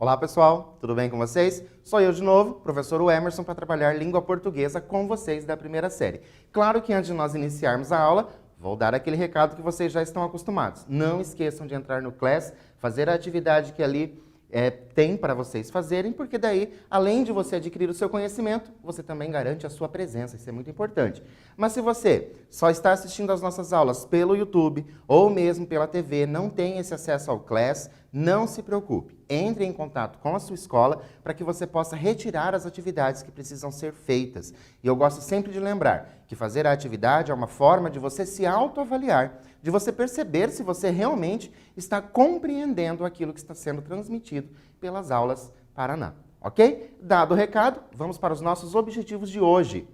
Olá pessoal, tudo bem com vocês? Sou eu de novo, professor Emerson, para trabalhar língua portuguesa com vocês da primeira série. Claro que antes de nós iniciarmos a aula, vou dar aquele recado que vocês já estão acostumados. Não esqueçam de entrar no Class, fazer a atividade que ali tem para vocês fazerem, porque daí, além de você adquirir o seu conhecimento, você também garante a sua presença, isso é muito importante. Mas se você só está assistindo às nossas aulas pelo YouTube ou mesmo pela TV, não tem esse acesso ao Class, não se preocupe. Entre em contato com a sua escola para que você possa retirar as atividades que precisam ser feitas. E eu gosto sempre de lembrar que fazer a atividade é uma forma de você se autoavaliar, de você perceber se você realmente está compreendendo aquilo que está sendo transmitido pelas aulas Paraná. Ok? Dado o recado, vamos para os nossos objetivos de hoje.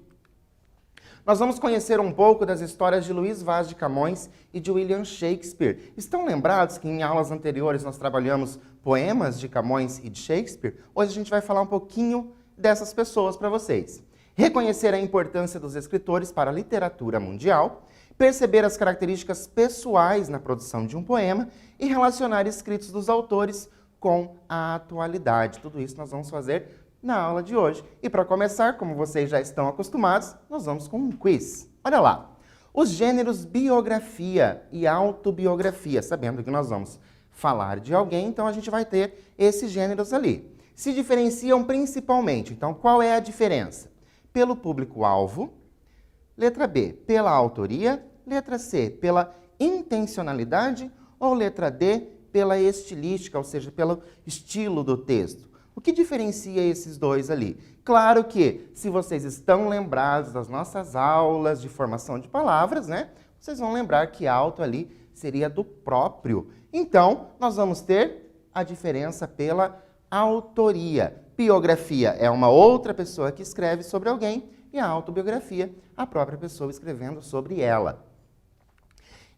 Nós vamos conhecer um pouco das histórias de Luís Vaz de Camões e de William Shakespeare. Estão lembrados que em aulas anteriores nós trabalhamos poemas de Camões e de Shakespeare? Hoje a gente vai falar um pouquinho dessas pessoas para vocês. Reconhecer a importância dos escritores para a literatura mundial, perceber as características pessoais na produção de um poema e relacionar escritos dos autores com a atualidade. Tudo isso nós vamos fazer na aula de hoje. E para começar, como vocês já estão acostumados, nós vamos com um quiz. Olha lá, os gêneros biografia e autobiografia, sabendo que nós vamos falar de alguém, então a gente vai ter esses gêneros ali. Se diferenciam principalmente, então qual é a diferença? Pelo público-alvo, letra B, pela autoria, letra C, pela intencionalidade ou letra D, pela estilística, ou seja, pelo estilo do texto. O que diferencia esses dois ali? Claro que, se vocês estão lembrados das nossas aulas de formação de palavras, né? Vocês vão lembrar que auto ali seria do próprio. Então, nós vamos ter a diferença pela autoria. Biografia é uma outra pessoa que escreve sobre alguém e a autobiografia, a própria pessoa escrevendo sobre ela.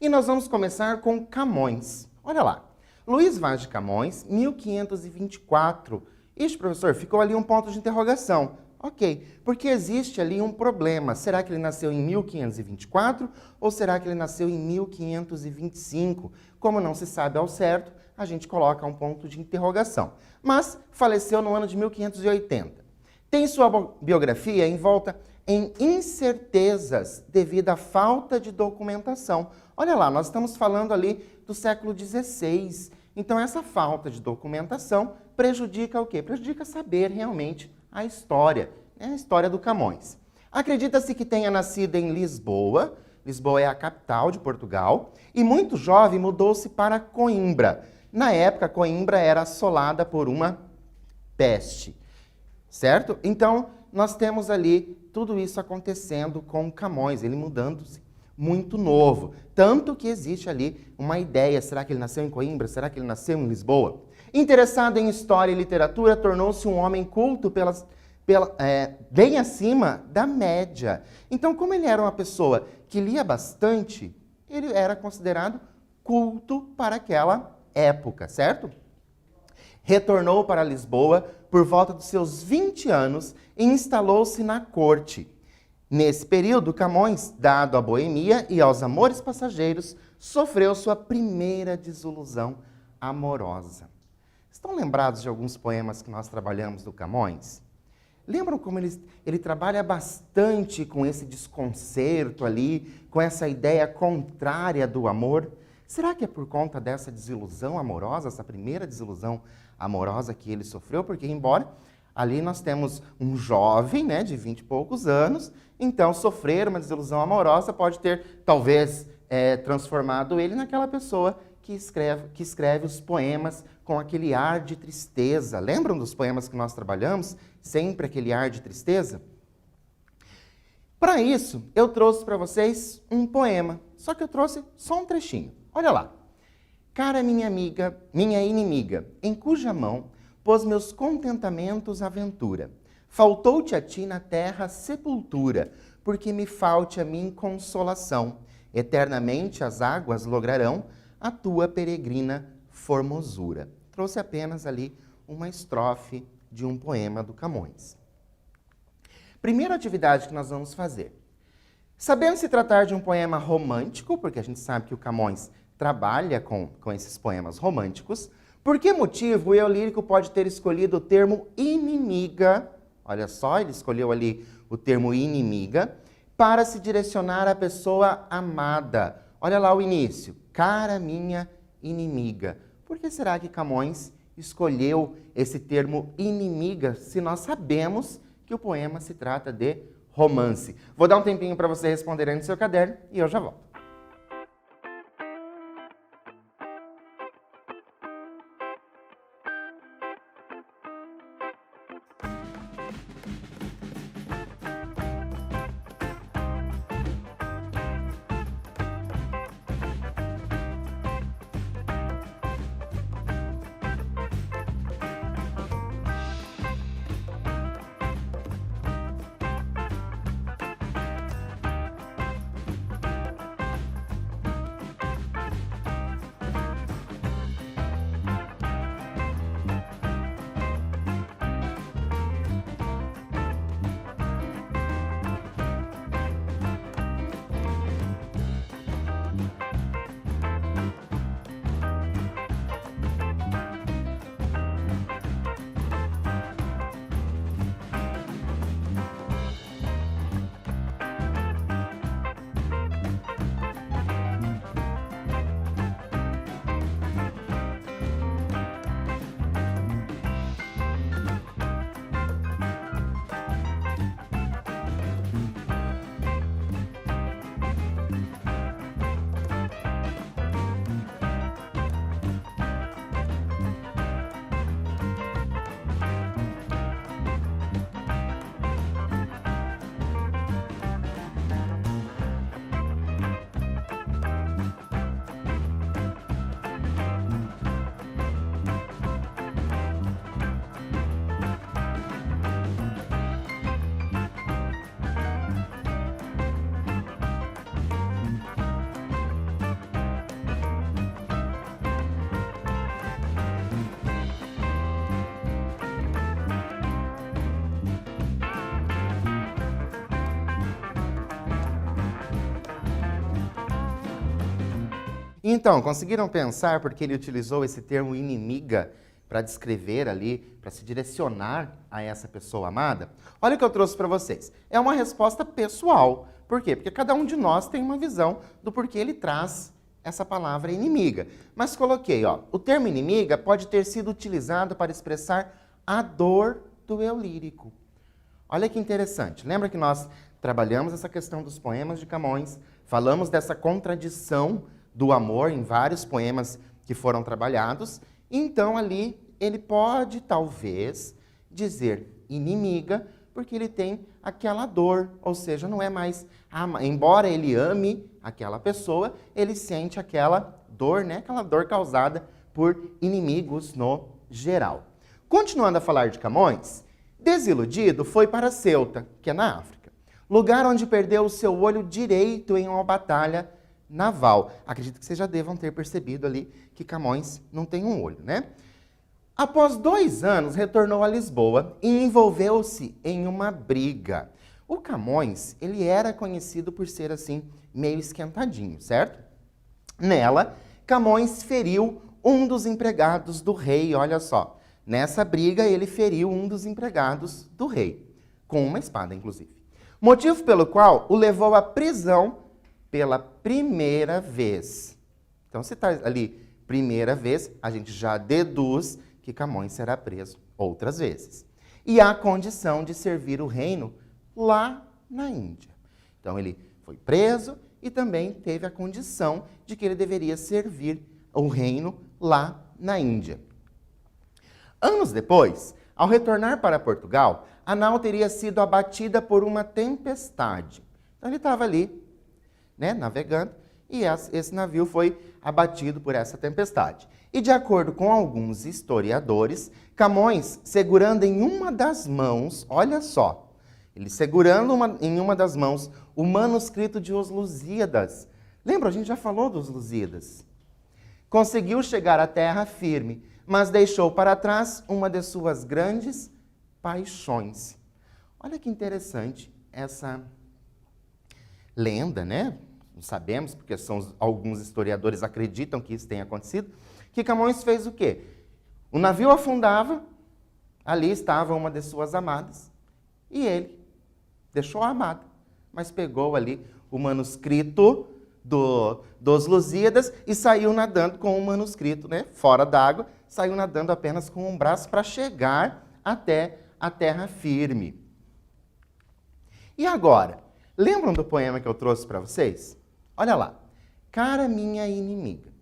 E nós vamos começar com Camões. Olha lá. Luís Vaz de Camões, 1524. Ixi, professor, ficou ali um ponto de interrogação. Ok, porque existe ali um problema. Será que ele nasceu em 1524 ou será que ele nasceu em 1525? Como não se sabe ao certo, a gente coloca um ponto de interrogação. Mas faleceu no ano de 1580. Tem sua biografia envolta em incertezas devido à falta de documentação. Olha lá, nós estamos falando ali do século XVI. Então, essa falta de documentação prejudica o quê? Prejudica saber realmente a história do Camões. Acredita-se que tenha nascido em Lisboa. Lisboa é a capital de Portugal. E muito jovem mudou-se para Coimbra. Na época, Coimbra era assolada por uma peste. Certo? Então, nós temos ali tudo isso acontecendo com Camões, ele mudando-se muito novo. Tanto que existe ali uma ideia, será que ele nasceu em Coimbra? Será que ele nasceu em Lisboa? Interessado em história e literatura, tornou-se um homem culto bem acima da média. Então, como ele era uma pessoa que lia bastante, ele era considerado culto para aquela época, certo? Retornou para Lisboa por volta dos seus 20 anos e instalou-se na corte. Nesse período, Camões, dado à boemia e aos amores passageiros, sofreu sua primeira desilusão amorosa. Estão lembrados de alguns poemas que nós trabalhamos do Camões? Lembram como ele trabalha bastante com esse desconcerto ali, com essa ideia contrária do amor? Será que é por conta dessa desilusão amorosa, essa primeira desilusão amorosa que ele sofreu? Porque, embora ali nós temos um jovem, né, de 20 e poucos anos, então sofrer uma desilusão amorosa pode ter, talvez, transformado ele naquela pessoa que escreve os poemas com aquele ar de tristeza. Lembram dos poemas que nós trabalhamos? Sempre aquele ar de tristeza? Para isso, eu trouxe para vocês um poema, só que eu trouxe só um trechinho. Olha lá. Cara minha amiga, minha inimiga, em cuja mão pôs meus contentamentos à ventura. Faltou-te a ti na terra sepultura, porque me falte a mim consolação. Eternamente as águas lograrão a tua peregrina formosura. Trouxe apenas ali uma estrofe de um poema do Camões. Primeira atividade que nós vamos fazer. Sabendo se tratar de um poema romântico, porque a gente sabe que o Camões trabalha com esses poemas românticos, Por que motivo o eu lírico pode ter escolhido o termo inimiga? Olha só, ele escolheu ali o termo inimiga para se direcionar à pessoa amada. Olha lá o início. Cara minha inimiga. Por que será que Camões escolheu esse termo inimiga se nós sabemos que o poema se trata de romance? Vou dar um tempinho para você responder aí no seu caderno e eu já volto. Então, conseguiram pensar porque ele utilizou esse termo inimiga para descrever ali, para se direcionar a essa pessoa amada? Olha o que eu trouxe para vocês. É uma resposta pessoal. Por quê? Porque cada um de nós tem uma visão do porquê ele traz essa palavra inimiga. Mas coloquei, ó, o termo inimiga pode ter sido utilizado para expressar a dor do eu lírico. Olha que interessante. Lembra que nós trabalhamos essa questão dos poemas de Camões, falamos dessa contradição do amor em vários poemas que foram trabalhados. Então ali ele pode talvez dizer inimiga, porque ele tem aquela dor, ou seja, não é mais, embora ele ame aquela pessoa, ele sente aquela dor, né? Aquela dor causada por inimigos no geral. Continuando a falar de Camões, desiludido foi para Ceuta, que é na África, lugar onde perdeu o seu olho direito em uma batalha naval. Acredito que vocês já devam ter percebido ali que Camões não tem um olho, né? Após 2 anos, retornou a Lisboa e envolveu-se em uma briga. O Camões, ele era conhecido por ser assim, meio esquentadinho, certo? Nela, Camões feriu um dos empregados do rei, olha só. Nessa briga, ele feriu um dos empregados do rei, com uma espada, inclusive. Motivo pelo qual o levou à prisão pela primeira vez. Então, se está ali primeira vez, a gente já deduz que Camões será preso outras vezes. E há condição de servir o reino lá na Índia. Então, ele foi preso e também teve a condição de que ele deveria servir o reino lá na Índia. Anos depois, ao retornar para Portugal, a nau teria sido abatida por uma tempestade. Então, ele estava ali, né, navegando, e esse navio foi abatido por essa tempestade. E de acordo com alguns historiadores, Camões, segurando em uma das mãos, olha só, ele segurando em uma das mãos o manuscrito de Os Lusíadas. Lembra, a gente já falou dos Lusíadas. Conseguiu chegar à terra firme, mas deixou para trás uma de suas grandes paixões. Olha que interessante essa lenda, né? Não sabemos, porque alguns historiadores acreditam que isso tenha acontecido, que Camões fez o quê? O navio afundava, ali estava uma de suas amadas, e ele deixou a amada, mas pegou ali o manuscrito dos Lusíadas e saiu nadando com o manuscrito, né, fora d'água, saiu nadando apenas com um braço para chegar até a terra firme. E agora, lembram do poema que eu trouxe para vocês? Olha lá. Cara minha inimiga,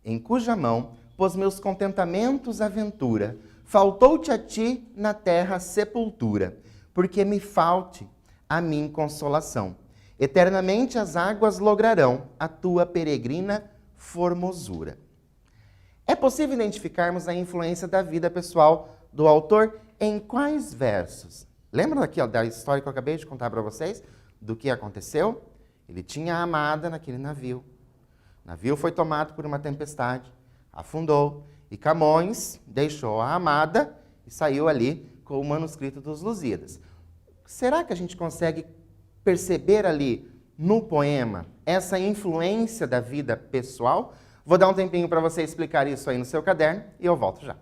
em cuja mão pôs meus contentamentos a ventura, faltou-te a ti na terra sepultura, porque me falte a mim consolação. Eternamente as águas lograrão a tua peregrina formosura. É possível identificarmos a influência da vida pessoal do autor em quais versos? Lembra daqui, ó, da história que eu acabei de contar para vocês? Do que aconteceu? Ele tinha a amada naquele navio. O navio foi tomado por uma tempestade, afundou, e Camões deixou a amada e saiu ali com o manuscrito dos Lusíadas. Será que a gente consegue perceber ali no poema essa influência da vida pessoal? Vou dar um tempinho para você explicar isso aí no seu caderno e eu volto já.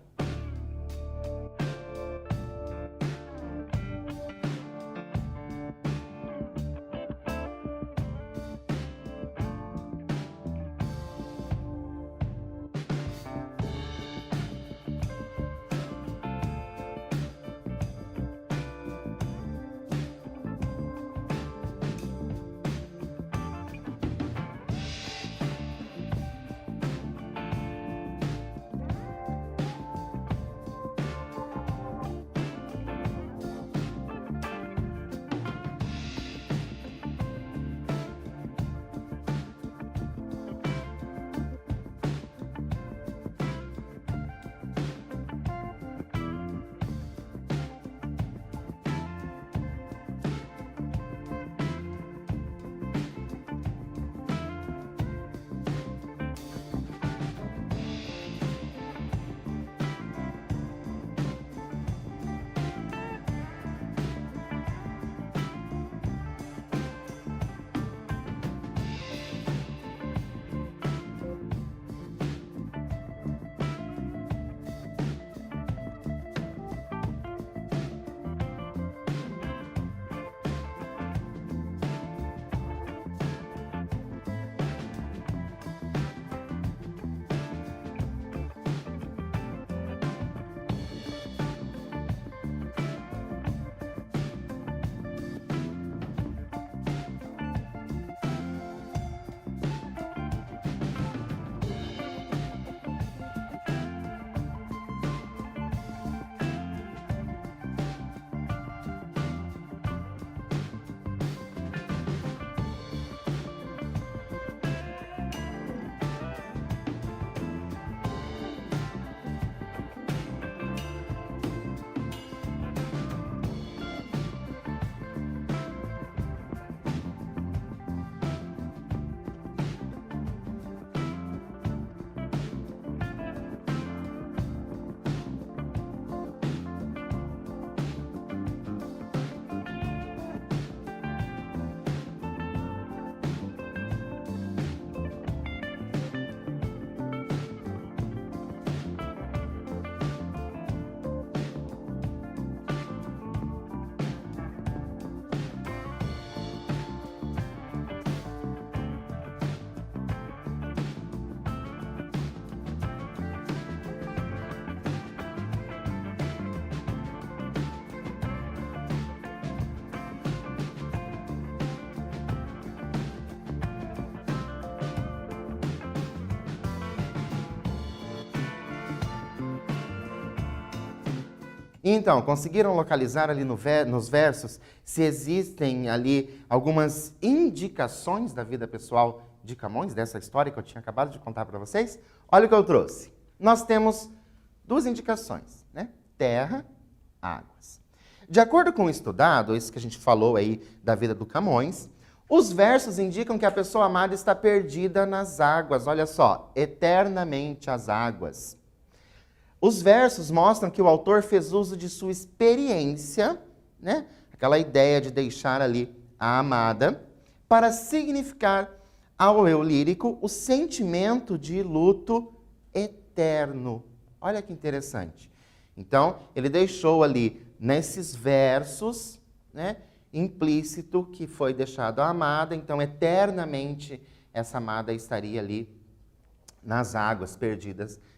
Então, conseguiram localizar ali nos versos se existem ali algumas indicações da vida pessoal de Camões, dessa história que eu tinha acabado de contar para vocês? Olha o que eu trouxe. Nós temos duas indicações, né? Terra, águas. De acordo com o estudado, isso que a gente falou aí da vida do Camões, os versos indicam que a pessoa amada está perdida nas águas. Olha só, eternamente as águas. Os versos mostram que o autor fez uso de sua experiência, né? Aquela ideia de deixar ali a amada, para significar ao eu lírico o sentimento de luto eterno. Olha que interessante. Então, ele deixou ali, nesses versos, né, implícito que foi deixado a amada, então eternamente essa amada estaria ali nas águas,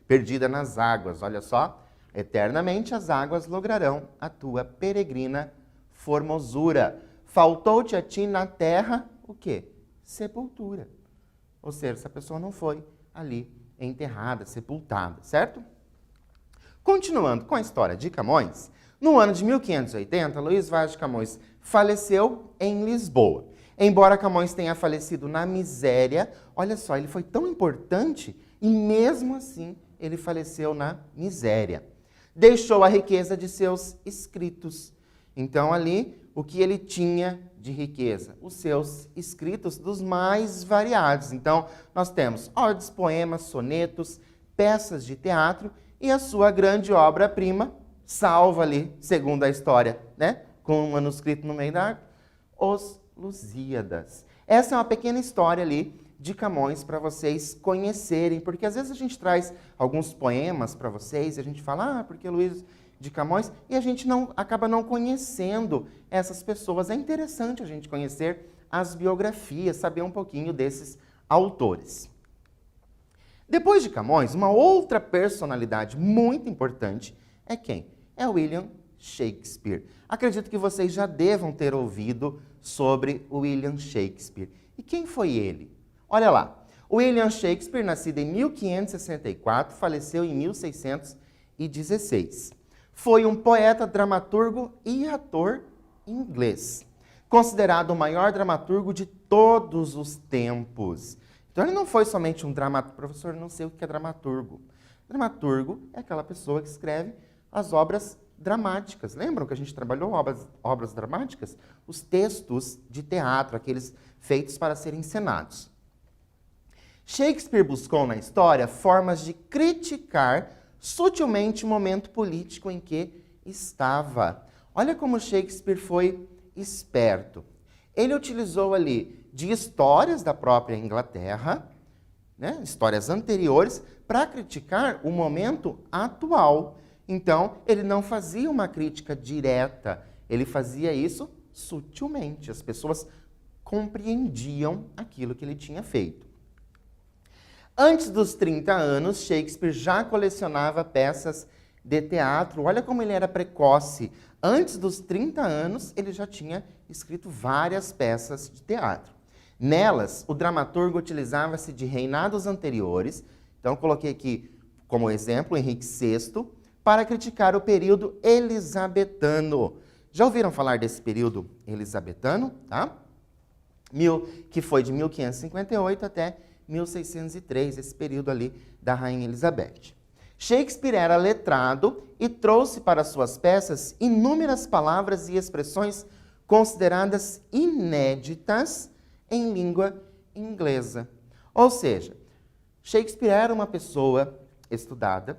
perdida nas águas. Olha só, eternamente as águas lograrão a tua peregrina formosura. Faltou-te a ti na terra o quê? Sepultura. Ou seja, essa pessoa não foi ali enterrada, sepultada, certo? Continuando com a história de Camões, no ano de 1580, Luís Vaz de Camões faleceu em Lisboa. Embora Camões tenha falecido na miséria, olha só, ele foi tão importante e mesmo assim ele faleceu na miséria. Deixou a riqueza de seus escritos. Então ali, o que ele tinha de riqueza? Os seus escritos dos mais variados. Então, nós temos odes, poemas, sonetos, peças de teatro e a sua grande obra-prima, salva ali, segundo a história, né? Com um manuscrito no meio da árvore, Os Lusíadas. Essa é uma pequena história ali de Camões para vocês conhecerem, porque às vezes a gente traz alguns poemas para vocês e a gente fala, porque Luís de Camões, e a gente acaba não conhecendo essas pessoas. É interessante a gente conhecer as biografias, saber um pouquinho desses autores. Depois de Camões, uma outra personalidade muito importante é quem? É William Shakespeare. Acredito que vocês já devam ter ouvido sobre William Shakespeare. E quem foi ele? Olha lá, William Shakespeare, nascido em 1564, faleceu em 1616. Foi um poeta, dramaturgo e ator inglês, considerado o maior dramaturgo de todos os tempos. Então ele não foi somente um dramaturgo. Professor, não sei o que é dramaturgo. Dramaturgo é aquela pessoa que escreve as obras dramáticas. Lembram que a gente trabalhou obras dramáticas? Os textos de teatro, aqueles feitos para serem encenados. Shakespeare buscou na história formas de criticar sutilmente o momento político em que estava. Olha como Shakespeare foi esperto. Ele utilizou ali de histórias da própria Inglaterra, né, histórias anteriores, para criticar o momento atual. Então, ele não fazia uma crítica direta, ele fazia isso sutilmente. As pessoas compreendiam aquilo que ele tinha feito. Antes dos 30 anos, Shakespeare já colecionava peças de teatro. Olha como ele era precoce. Antes dos 30 anos, ele já tinha escrito várias peças de teatro. Nelas, o dramaturgo utilizava-se de reinados anteriores. Então, coloquei aqui como exemplo Henrique VI, para criticar o período elisabetano. Já ouviram falar desse período elisabetano? Tá? Que foi de 1558 até 1603, esse período ali da Rainha Elizabeth. Shakespeare era letrado e trouxe para suas peças inúmeras palavras e expressões consideradas inéditas em língua inglesa. Ou seja, Shakespeare era uma pessoa estudada,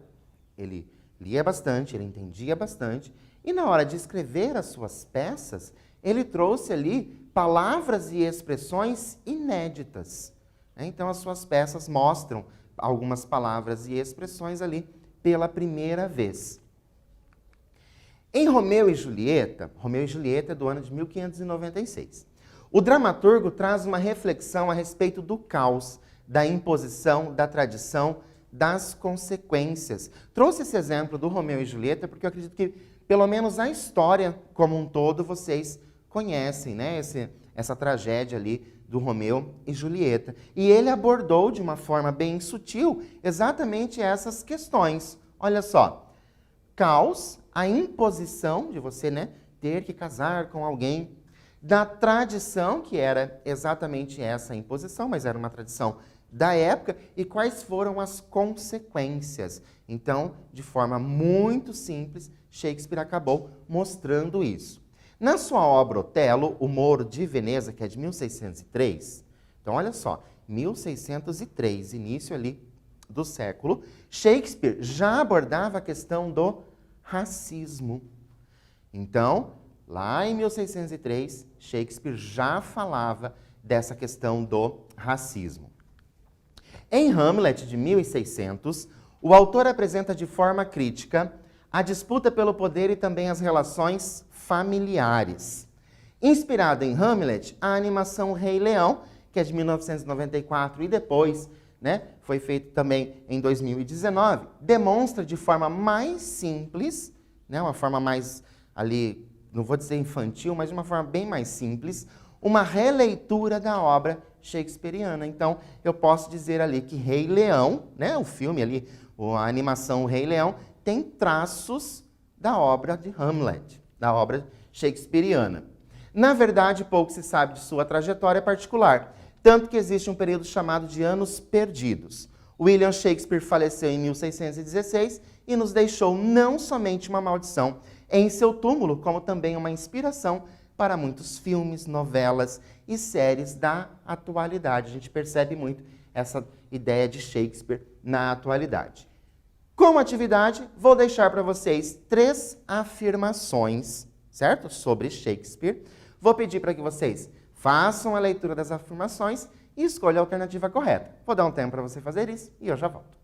ele lia bastante, ele entendia bastante, e na hora de escrever as suas peças, ele trouxe ali palavras e expressões inéditas. Então, as suas peças mostram algumas palavras e expressões ali pela primeira vez. Em Romeu e Julieta é do ano de 1596. O dramaturgo traz uma reflexão a respeito do caos, da imposição, da tradição, das consequências. Trouxe esse exemplo do Romeu e Julieta porque eu acredito que, pelo menos a história como um todo, vocês conhecem, né? Essa tragédia ali do Romeu e Julieta. E ele abordou de uma forma bem sutil exatamente essas questões. Olha só, caos, a imposição de você, né, ter que casar com alguém, da tradição, que era exatamente essa imposição, mas era uma tradição da época, e quais foram as consequências. Então, de forma muito simples, Shakespeare acabou mostrando isso. Na sua obra Otelo, O Moro de Veneza, que é de 1603, então olha só, 1603, início ali do século, Shakespeare já abordava a questão do racismo. Então, lá em 1603, Shakespeare já falava dessa questão do racismo. Em Hamlet, de 1600, O autor apresenta de forma crítica a disputa pelo poder e também as relações familiares. Inspirada em Hamlet, a animação Rei Leão, que é de 1994 e depois, né, foi feito também em 2019, demonstra de forma mais simples, né, uma forma mais ali, não vou dizer infantil, mas de uma forma bem mais simples, uma releitura da obra shakespeariana. Então, eu posso dizer ali que Rei Leão, né, o filme ali, a animação Rei Leão, tem traços da obra de Hamlet, da obra shakespeariana. Na verdade, pouco se sabe de sua trajetória particular, tanto que existe um período chamado de Anos Perdidos. William Shakespeare faleceu em 1616 e nos deixou não somente uma maldição em seu túmulo, como também uma inspiração para muitos filmes, novelas e séries da atualidade. A gente percebe muito essa ideia de Shakespeare na atualidade. Como atividade, vou deixar para vocês 3 afirmações, certo? Sobre Shakespeare. Vou pedir para que vocês façam a leitura das afirmações e escolham a alternativa correta. Vou dar um tempo para você fazer isso e eu já volto.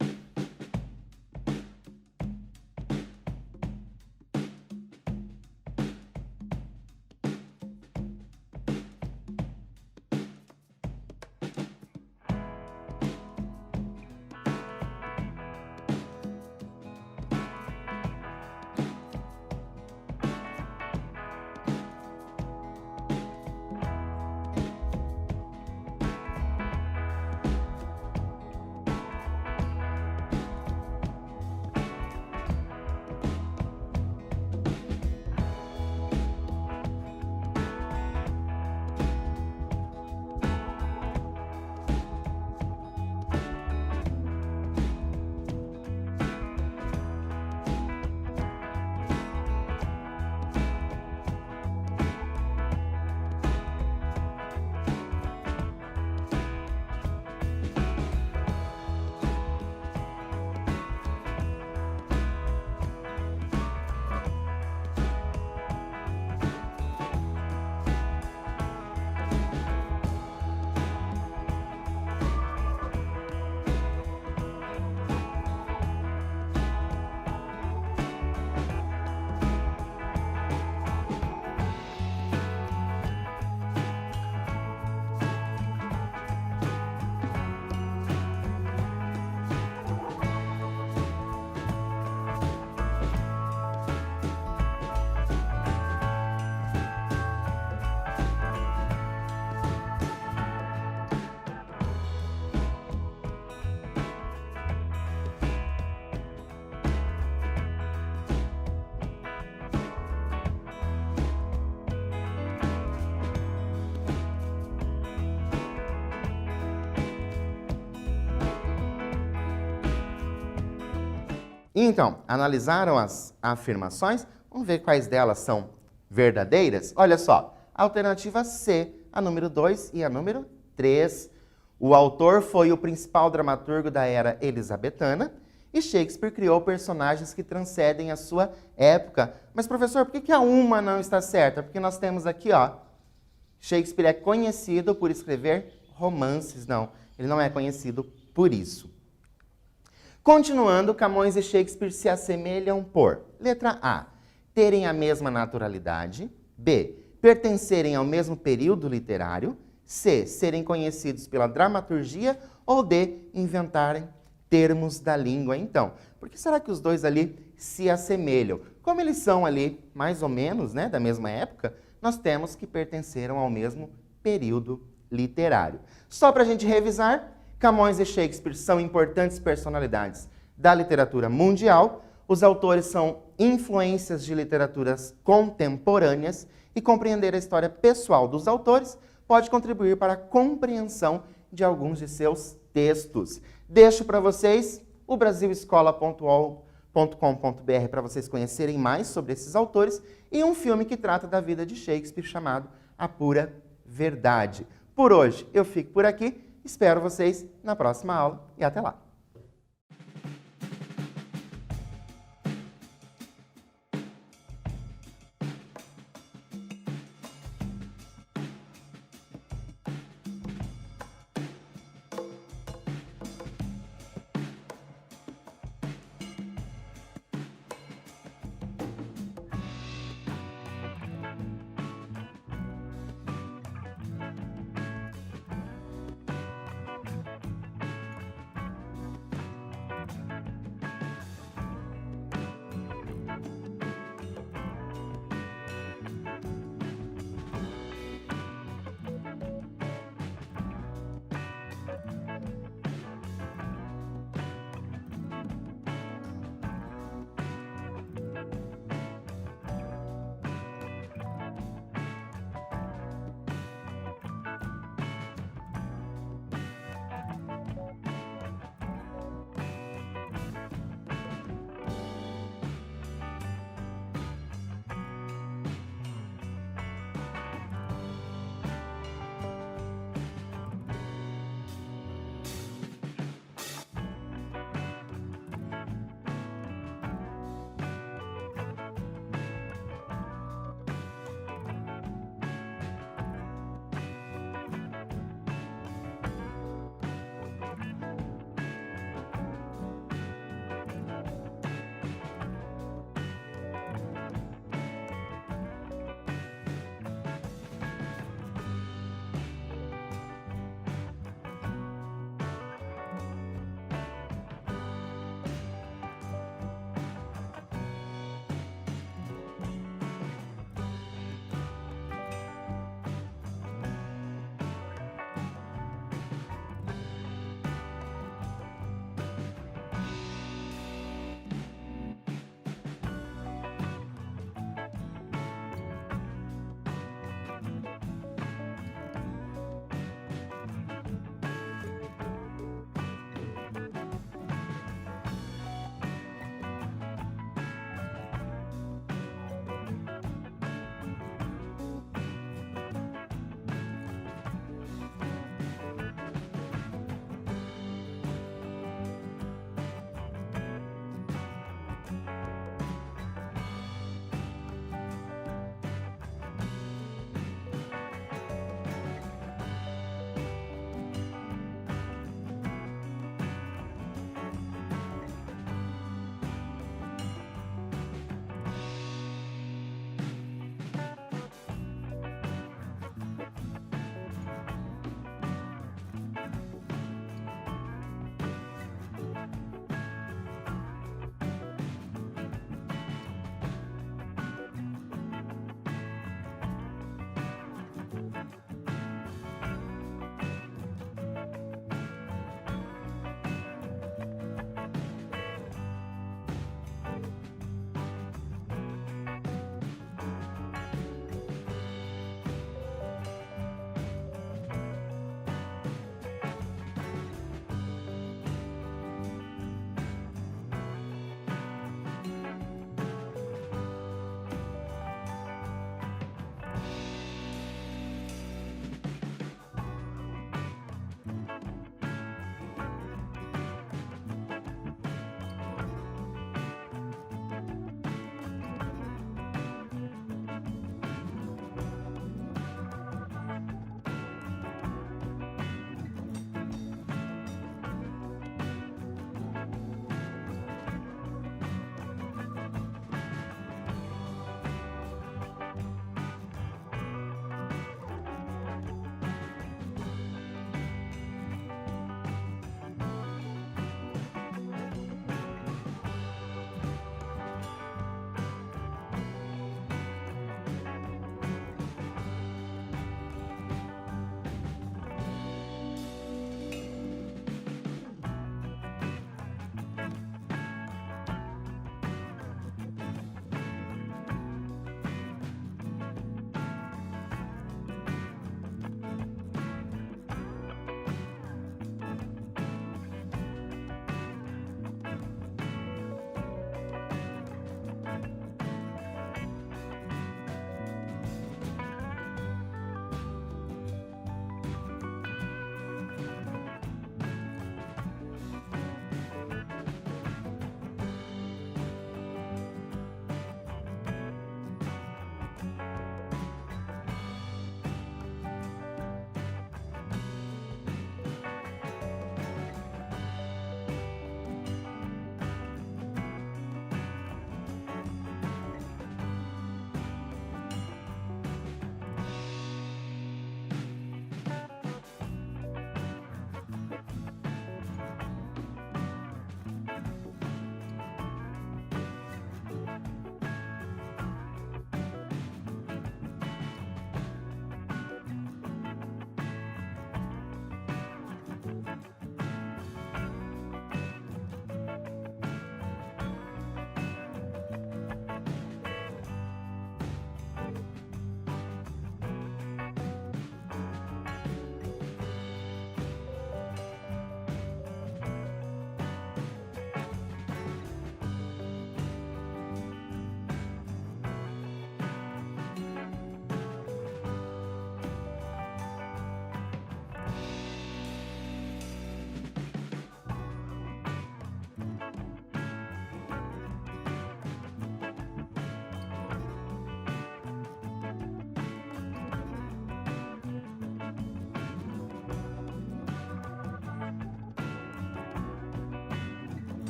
Então, analisaram as afirmações? Vamos ver quais delas são verdadeiras? Olha só, a alternativa C, a número 2 e a número 3. O autor foi o principal dramaturgo da era elisabetana e Shakespeare criou personagens que transcendem a sua época. Mas, professor, por que a uma não está certa? Porque nós temos aqui, ó, Shakespeare é conhecido por escrever romances. Não, ele não é conhecido por isso. Continuando, Camões e Shakespeare se assemelham por: letra A, terem a mesma naturalidade; B, pertencerem ao mesmo período literário; C, serem conhecidos pela dramaturgia; ou D, inventarem termos da língua. Então, por que será que os dois ali se assemelham? Como eles são ali, mais ou menos, né, da mesma época, nós temos que pertenceram ao mesmo período literário. Só para a gente revisar, Camões e Shakespeare são importantes personalidades da literatura mundial. Os autores são influências de literaturas contemporâneas e compreender a história pessoal dos autores pode contribuir para a compreensão de alguns de seus textos. Deixo para vocês o brasilescola.com.br para vocês conhecerem mais sobre esses autores e um filme que trata da vida de Shakespeare chamado A Pura Verdade. Por hoje eu fico por aqui. Espero vocês na próxima aula e até lá!